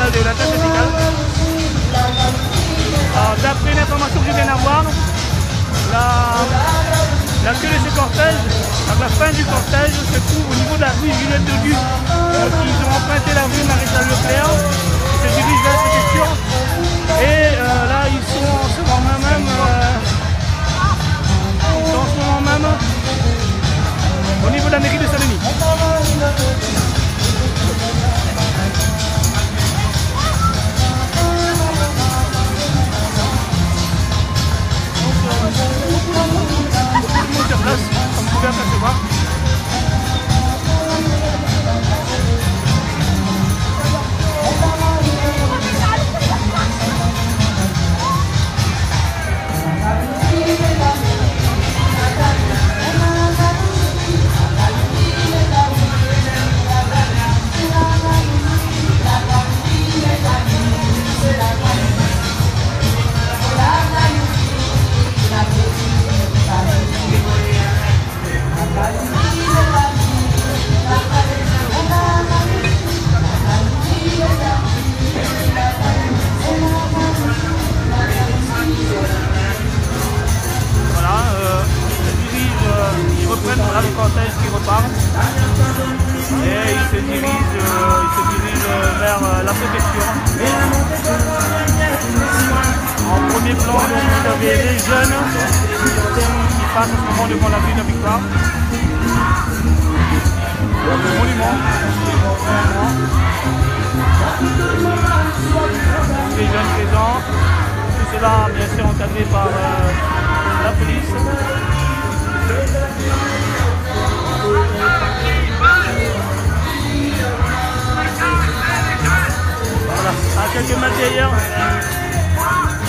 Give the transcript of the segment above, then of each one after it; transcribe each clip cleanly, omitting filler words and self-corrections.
nationale de l'intersyndicale. D'après l'information que je viens d'avoir, la queue de ce cortège, à la fin du cortège, se trouve au niveau de la rue Juliette Deguy. Ils ont emprunté la rue Maréchal Leclerc, ils se dirigent vers la préfecture. Et là, ils sont en ce moment même, au niveau de la mairie de Saint-Denis. Sur place, comme vous pouvez apercevoir. Le cortège qui repart et il se dirige vers la préfecture. En premier plan, vous avez les jeunes qui passent en ce moment devant la ville de Victoire. Le monument. Les jeunes présents. Tout cela bien sûr encadré par la police. Voilà, à quelques mètres derrière,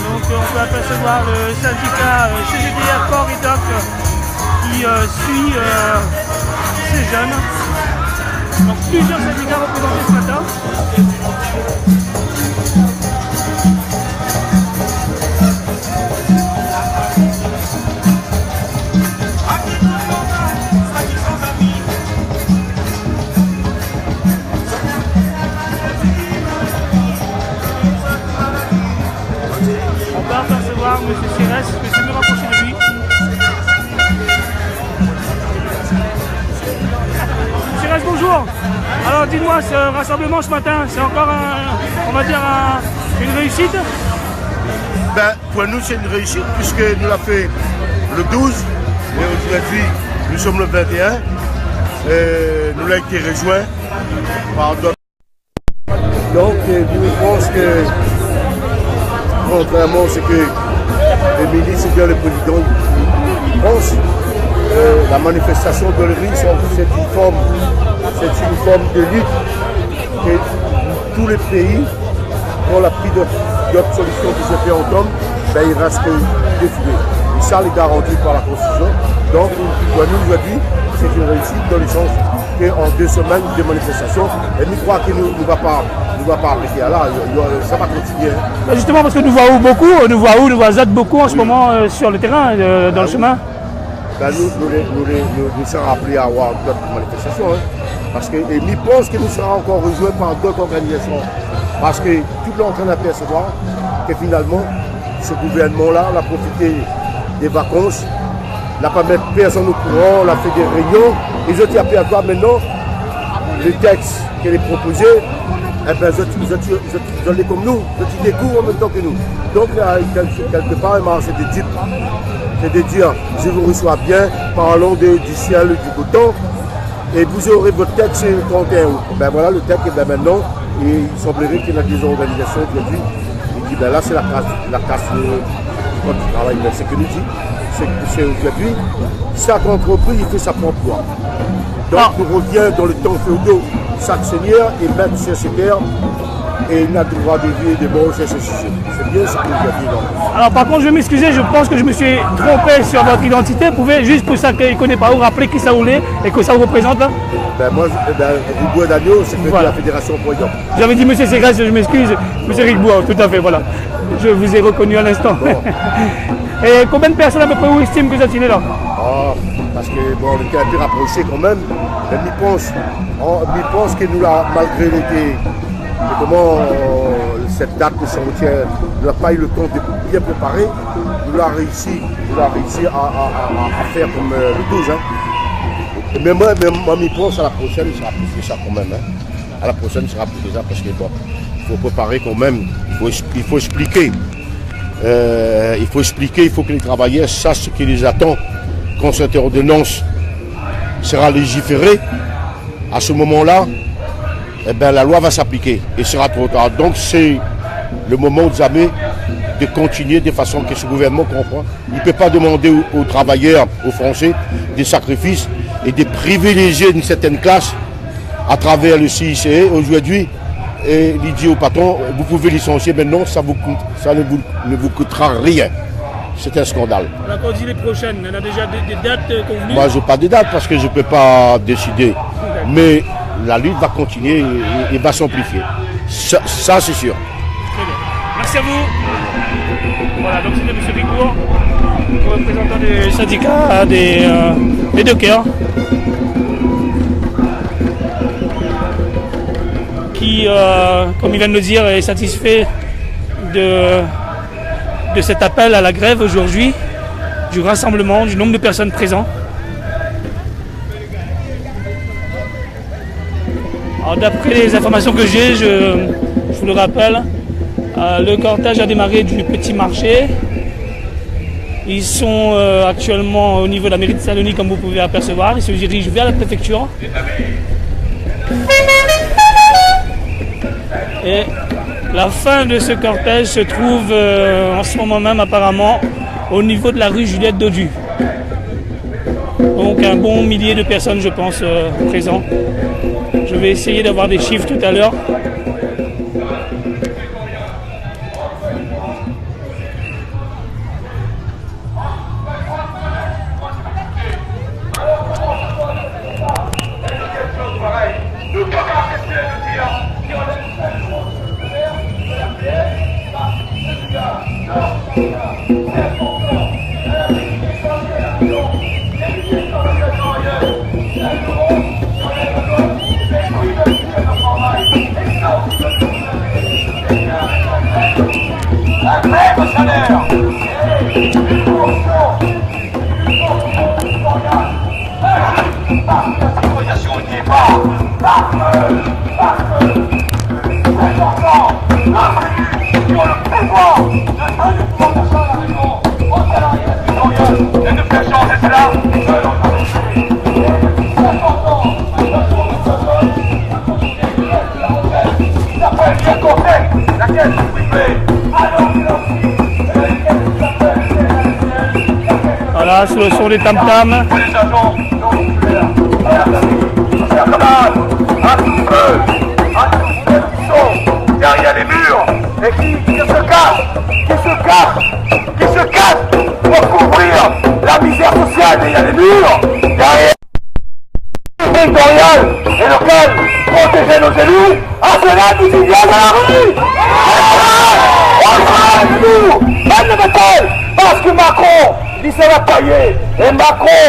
donc on peut apercevoir le syndicat CGT Accord et Doc qui suit ces jeunes. Donc plusieurs syndicats représentés ce matin. M. Cérès, je vais me rapprocher de lui. M. Cérès, bonjour. Alors dis-moi, ce rassemblement ce matin, c'est encore on va dire une réussite? Ben, pour nous, c'est une réussite puisque nous l'avons fait le 12 et aujourd'hui, nous sommes le 21. Nous l'avons été rejoints par d'autres. Donc, je pense que, contrairement à ce que le ministre et le président pensent, la manifestation de l'Europe, c'est une forme de lutte que tous les pays ont pris d'autres solutions qui se fait entendre, ben, il reste que défilé. Et ça, est garanti par la Constitution. Donc, pour nous, aujourd'hui, c'est une réussite dans le sens qu'en 2 semaines de manifestation, et nous croyons qu'il ne va pas arrêter là, ça va continuer. Justement, parce que nous voyons beaucoup, nous voyons beaucoup en ce moment sur le terrain, dans le chemin. Ben, nous sommes appelés à avoir d'autres manifestations, hein, parce que nous pensons que nous serons encore rejoints par d'autres organisations. Parce que tout le monde est en train d'apercevoir que finalement, ce gouvernement-là a profité des vacances, n'a pas mis personne au courant, on a fait des réunions. Ils ont appelé à toi maintenant, le texte qu'il est proposé, eh ben, ils ont les comme nous, ils découvrent en même temps que nous. Donc, quelque part, c'est de dire, je vous reçois bien, parlons du ciel, du beau temps, et vous aurez votre texte le 31 août. Ben voilà, le texte, ben maintenant, il semblerait qu'il y a des organisations aujourd'hui, et ben là, c'est la casse du travail. Ben, c'est que nous dit, c'est aujourd'hui, chaque entreprise, il fait sa propre loi. Donc, on revient dans le temps féodal, chaque seigneur est maître sur ses terres, et il n'a le droit de vie et de mort sur ses sujets. C'est bien ça que nous avons dit. Alors par contre, je vais m'excuser, je pense que je me suis trompé sur votre identité. Vous pouvez, juste pour ça qu'il ne connaît pas, vous rappeler qui ça vous est et que ça vous représente là? Ben moi, Rigbois d'Agneau, c'est de la Fédération Proyant. J'avais dit monsieur Cérès, je m'excuse, monsieur Rigbois, tout à fait, voilà. Je vous ai reconnu à l'instant. Bon. Et combien de personnes à peu près vous estimez que vous êtes là? Parce que bon, on était un peu rapprochés quand même, mais je pense que nous, là, malgré l'été et comment cette date de Saint-Etienne n'a pas eu le temps de bien préparer. Nous l'avons réussi à faire comme le 12. Hein. Mais moi, je pense à la prochaine, il sera plus que ça quand même. Hein. À la prochaine, il sera plus que ça parce que bon, il faut préparer quand même, il faut expliquer. Il faut que les travailleurs sachent ce qui les attend quand cette ordonnance sera légiférée. À ce moment-là, eh ben, la loi va s'appliquer et sera trop tard. Donc c'est le moment jamais de continuer de façon que ce gouvernement comprend. Il ne peut pas demander aux travailleurs, aux Français, des sacrifices et de privilégier une certaine classe à travers le CICE aujourd'hui. Et il dit au patron, vous pouvez licencier maintenant, ça ne vous coûtera rien. C'est un scandale. Alors quand on dit les prochaines, on a déjà des dates convenues? Moi, je n'ai pas de date parce que je ne peux pas décider. Okay. Mais la lutte va continuer et va s'amplifier. Ça c'est sûr. Très bien. Merci à vous. Voilà, donc c'était M. Ricourt, représentant du syndicat des dockers, qui, comme il vient de le dire, est satisfait de cet appel à la grève aujourd'hui, du rassemblement, du nombre de personnes présentes. Alors d'après les informations que j'ai, je vous le rappelle, le cortège a démarré du petit marché. Ils sont actuellement au niveau de la mairie de Saint-Denis, comme vous pouvez apercevoir. Ils se dirigent vers la préfecture. Et la fin de ce cortège se trouve en ce moment même apparemment au niveau de la rue Juliette Dodu. Donc un bon millier de personnes, je pense, présents. Je vais essayer d'avoir des chiffres tout à l'heure. Voilà, sous le son des tam-tams. Derrière les murs et qui se casse pour couvrir la misère sociale derrière les murs, derrière territorial et local, protéger nos élus. À cela, nous y viens à la rue. Parce que Macron, il s'est taillé. Et Macron,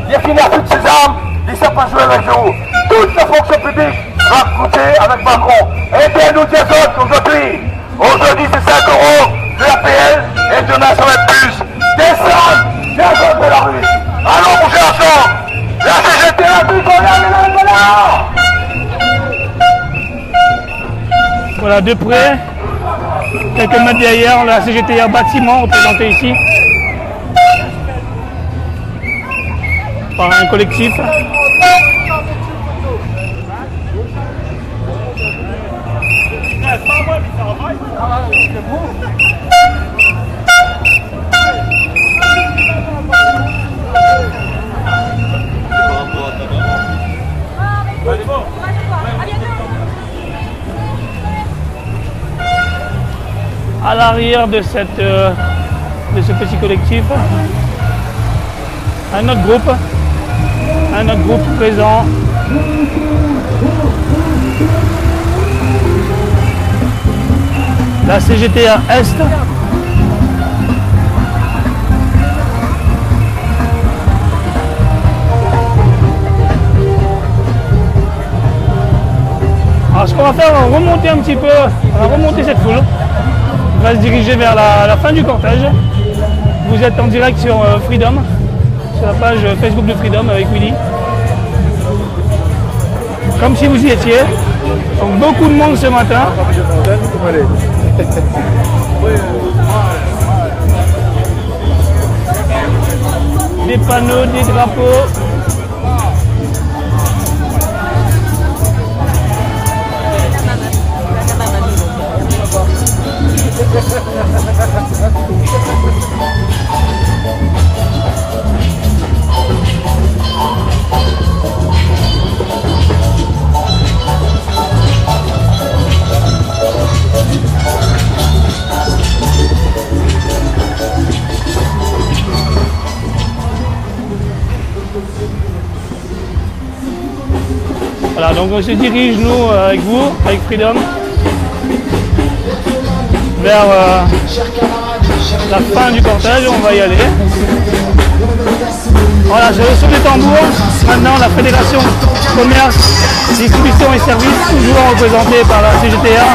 il a fini à toutes ses armes, il s'est pas joué avec nous. Toute la fonction publique va coûter avec Macron. Et bien nous disons aujourd'hui c'est 5 € de l'APL et demain ça va être plus. Descendre, descendre de la rue. Allons bouger ensemble. La CGT, la tricolore, Voilà, de près, quelques mètres derrière, la CGT un bâtiment représenté ici par un collectif. À l'arrière de ce petit collectif, un autre groupe présent. La CGTA Est. Alors ce qu'on va faire, on va remonter un petit peu, on va remonter cette foule. On va se diriger vers la fin du cortège. Vous êtes en direct sur Freedom, sur la page Facebook de Freedom avec Willy. Comme si vous y étiez. Donc beaucoup de monde ce matin. Des panneaux, des drapeaux. Voilà, donc on se dirige, nous, avec vous, avec Freedom, vers la fin du cortège. On va y aller. Voilà, je sur les tambours. Maintenant, la Fédération Commerce, Distribution et Services, toujours représentée par la CGTA.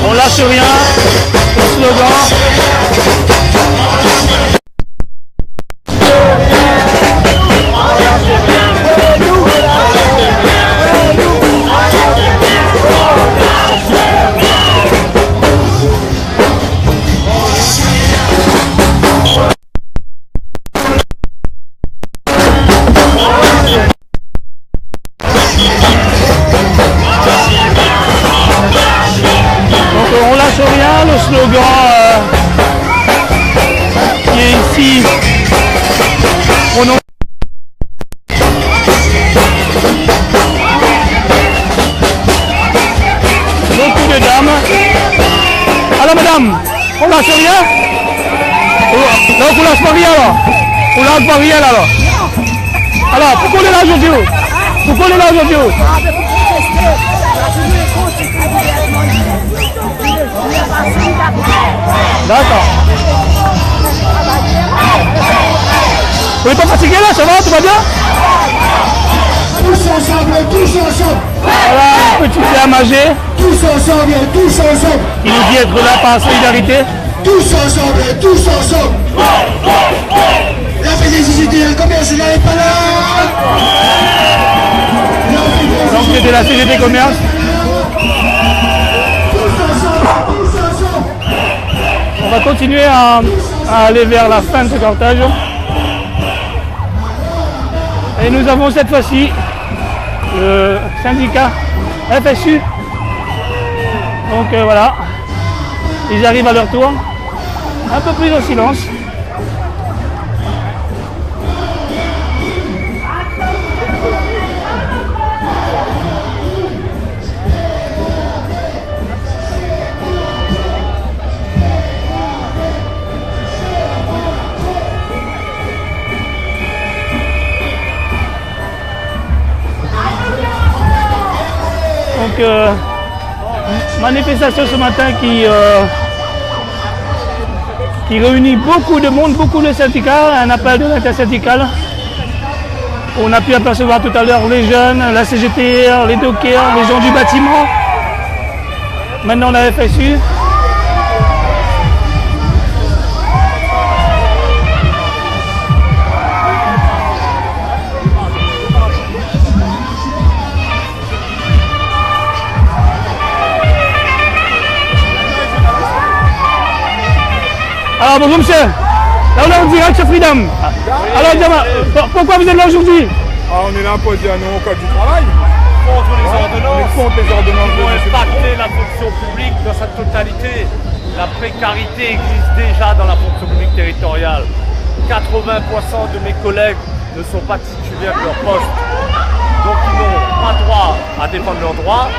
On lâche rien, le slogan. Le slogan qui est ici prononcé. Beaucoup de dames. Alors madame, on lâche rien? Donc on lâche pas rien alors? On lâche pas rien alors? Alors pourquoi on est là aujourd'hui? Pourquoi on est là aujourd'hui? D'accord. Vous n'êtes pas fatigué là, ça va, tout va bien? Tous ensemble, tous ensemble. Voilà, un petit thé à manger. Tous ensemble, tous ensemble. Il nous dit être là par solidarité. Tous ensemble, tous ensemble. La félicité, combien je n'arrive pas là? Donc c'est de la CGT Commerce. On va continuer à aller vers la fin de ce cortège. Et nous avons cette fois-ci le syndicat FSU. Donc voilà, ils arrivent à leur tour, un peu pris au silence. Donc, manifestation ce matin qui réunit beaucoup de monde, beaucoup de syndicats, un appel de l'intersyndicale. On a pu apercevoir tout à l'heure les jeunes, la CGT, les dockers, les gens du bâtiment. Maintenant la FSU. Alors bonjour monsieur, là on est en direct sur Freedom. Alors dis-moi, pourquoi vous êtes là aujourd'hui? On est là pour dire non au code du travail. Contre les ordonnances. Contre les ordonnances. Pour impacter la fonction publique dans sa totalité. La précarité existe déjà dans la fonction publique territoriale. 80% de mes collègues ne sont pas titulaires de leur poste. Donc ils n'ont pas droit à défendre leurs droits.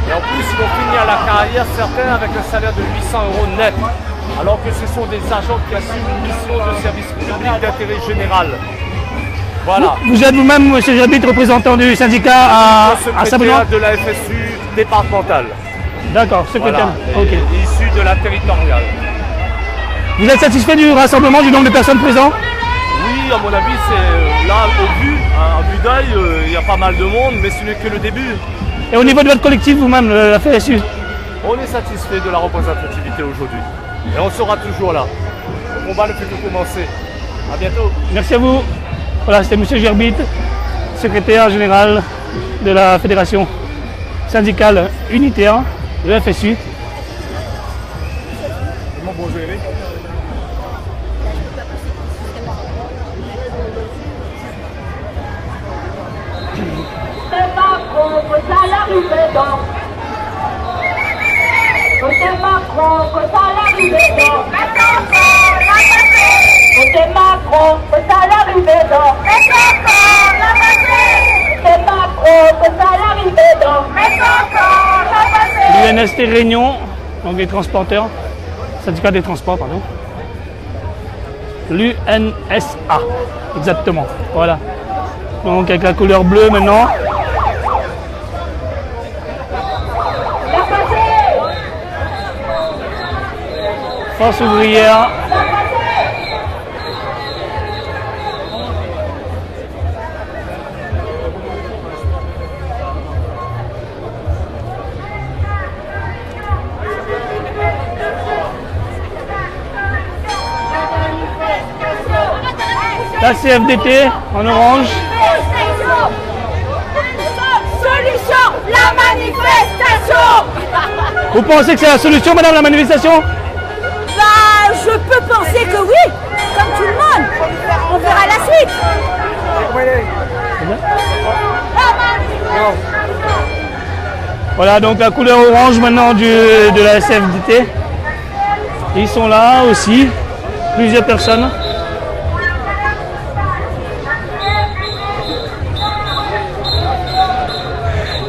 Et en plus, ils vont finir la carrière, certains avec un salaire de 800 € net. Alors que ce sont des agents qui assument une mission de service public d'intérêt général. Voilà. Vous êtes vous-même, monsieur Jabit, représentant du syndicat à Saint-Benoît de la FSU départementale. D'accord, secrétaire. Voilà, Ok. Issu de la territoriale. Vous êtes satisfait du rassemblement, du nombre de personnes présentes? Oui, à mon avis, c'est là, au vu, à vue d'œil, il y a pas mal de monde, mais ce n'est que le début. Et au niveau de votre collectif, vous-même, la FSU? On est satisfait de la représentativité aujourd'hui. Et on sera toujours là. Le combat ne fait que commencer. À bientôt. Merci à vous. Voilà, c'était M. Gerbit, secrétaire général de la Fédération syndicale unitaire de la FSU. Côté Macron, côté l'arrivée d'or. Côté Macron, côté l'arrivée d'or. Côté Macron, côté l'arrivée d'or. L'UNST Réunion, donc des transporteurs, syndicat des transports, pardon. L'UNSA, exactement, voilà. Donc avec la couleur bleue maintenant. Force ouvrière. La CFDT en orange. Solution, la manifestation. Vous pensez que c'est la solution, madame, la manifestation? Bah, je peux penser que oui, comme tout le monde. On verra la suite. Voilà donc la couleur orange maintenant de la CFDT. Ils sont là aussi, plusieurs personnes.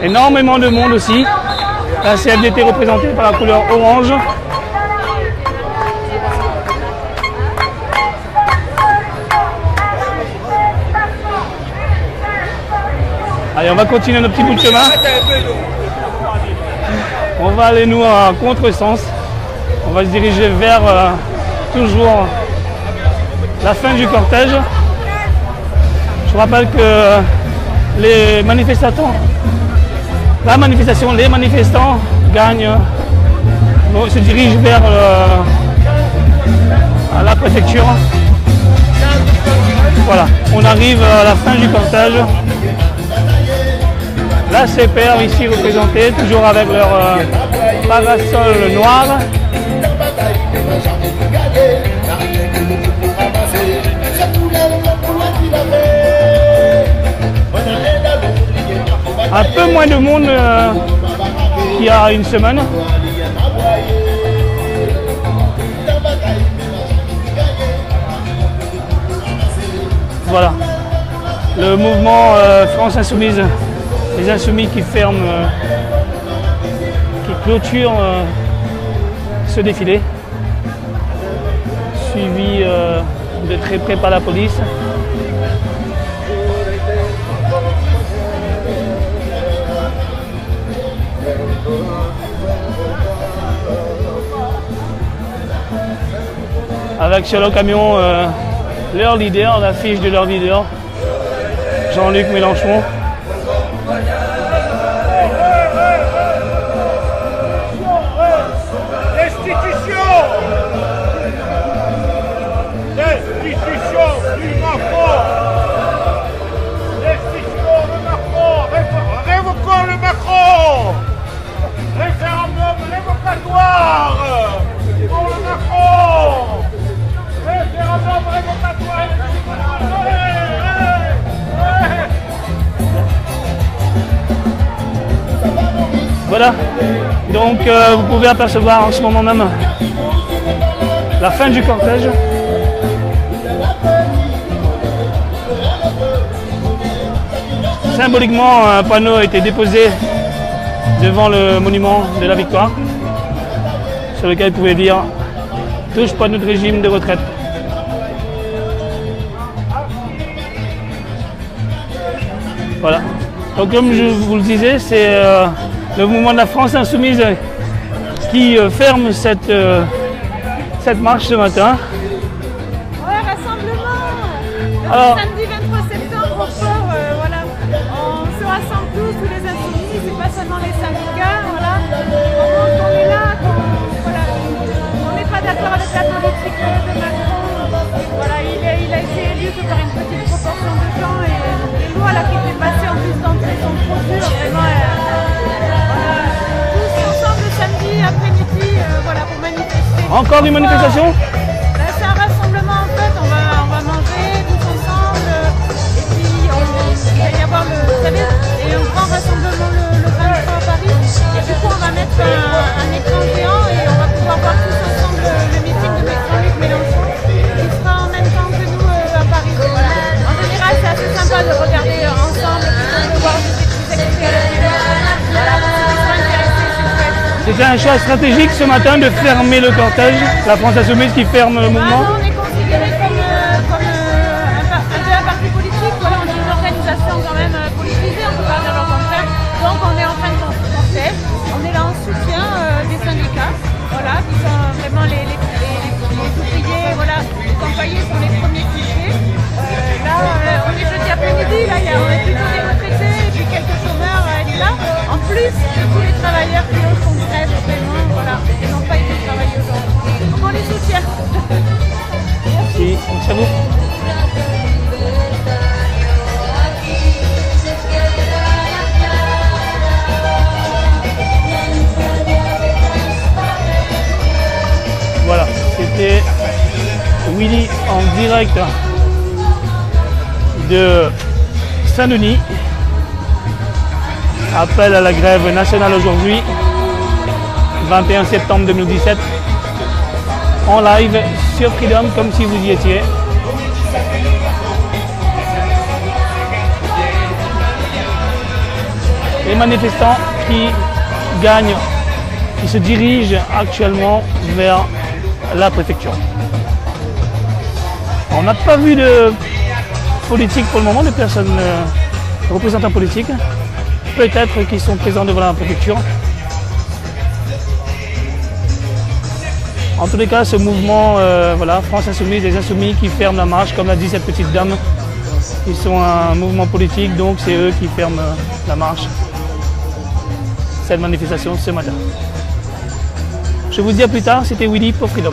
Énormément de monde aussi. La CFDT représentée par la couleur orange. Allez, on va continuer notre petit bout de chemin. On va aller nous à contresens. On va se diriger vers toujours la fin du cortège. Je vous rappelle que les manifestants, les manifestants gagnent, se dirigent vers la préfecture. Voilà, on arrive à la fin du cortège. La CPR ici représentée, toujours avec leur parasol noir. Un peu moins de monde qu'il y a une semaine. Voilà, le mouvement France Insoumise, les Insoumis qui ferment, qui clôturent ce défilé, suivi de très près par la police. Avec sur le camion leur leader, l'affiche de leur leader, Jean-Luc Mélenchon. Voilà, donc vous pouvez apercevoir en ce moment même la fin du cortège. Symboliquement, un panneau a été déposé devant le monument de la victoire, sur lequel vous pouvez dire « Touche pas notre régime de retraite ». Voilà, donc comme je vous le disais, c'est le mouvement de la France Insoumise qui ferme cette marche ce matin. Ouais, rassemblement. Alors, Le samedi 23 septembre au port, voilà. On se rassemble tous les insoumis, c'est pas seulement les syndicats, voilà. On est là, voilà. On n'est pas d'accord avec la politique de Macron. Voilà, il a été élu que par une petite proportion de gens et les lois là qui étaient passées en plus d'entrée sont trop dures, vraiment. Tous ensemble le samedi après-midi, voilà, pour manifester. encore une manifestation? C'est un rassemblement en fait, on va manger tous ensemble et puis il va y avoir vous savez, un grand rassemblement le 23 à Paris et du coup on va mettre un écran géant et on va pouvoir voir tous ensemble le meeting de Jean-Luc Mélenchon qui sera en même temps que nous à Paris. Voilà. En général c'est assez sympa de regarder ensemble, de voir des C'était un choix stratégique ce matin de fermer le cortège, la France Insoumise qui ferme le mouvement. On est considéré comme un parti politique, voilà, on est une organisation quand même politisée, on ne peut pas dire le contraire. Donc on est en train de cortège, on est là en soutien des syndicats, voilà, qui sont vraiment les ouvriers, voilà, les employés sont les premiers touchés. Là, on est jeudi après-midi, là, on est plutôt des retraités et puis quelques chômeurs, elle est là. En plus de tous les travailleurs qui eux font grève vraiment, voilà, et n'ont pas été travailler aujourd'hui. Donc on les soutient. Merci, merci à vous. Voilà, c'était Willy en direct de Saint-Denis. Appel à la grève nationale aujourd'hui, 21 septembre 2017, en live sur Freedom, comme si vous y étiez. Les manifestants qui gagnent, qui se dirigent actuellement vers la préfecture. On n'a pas vu de politique pour le moment, de personnes représentants politiques. Peut-être qu'ils sont présents devant la préfecture. En tous les cas, ce mouvement, voilà, France Insoumise, les Insoumis qui ferment la marche, comme l'a dit cette petite dame, ils sont un mouvement politique, donc c'est eux qui ferment la marche. Cette manifestation ce matin. Je vous dis à plus tard, c'était Willy pour Freedom.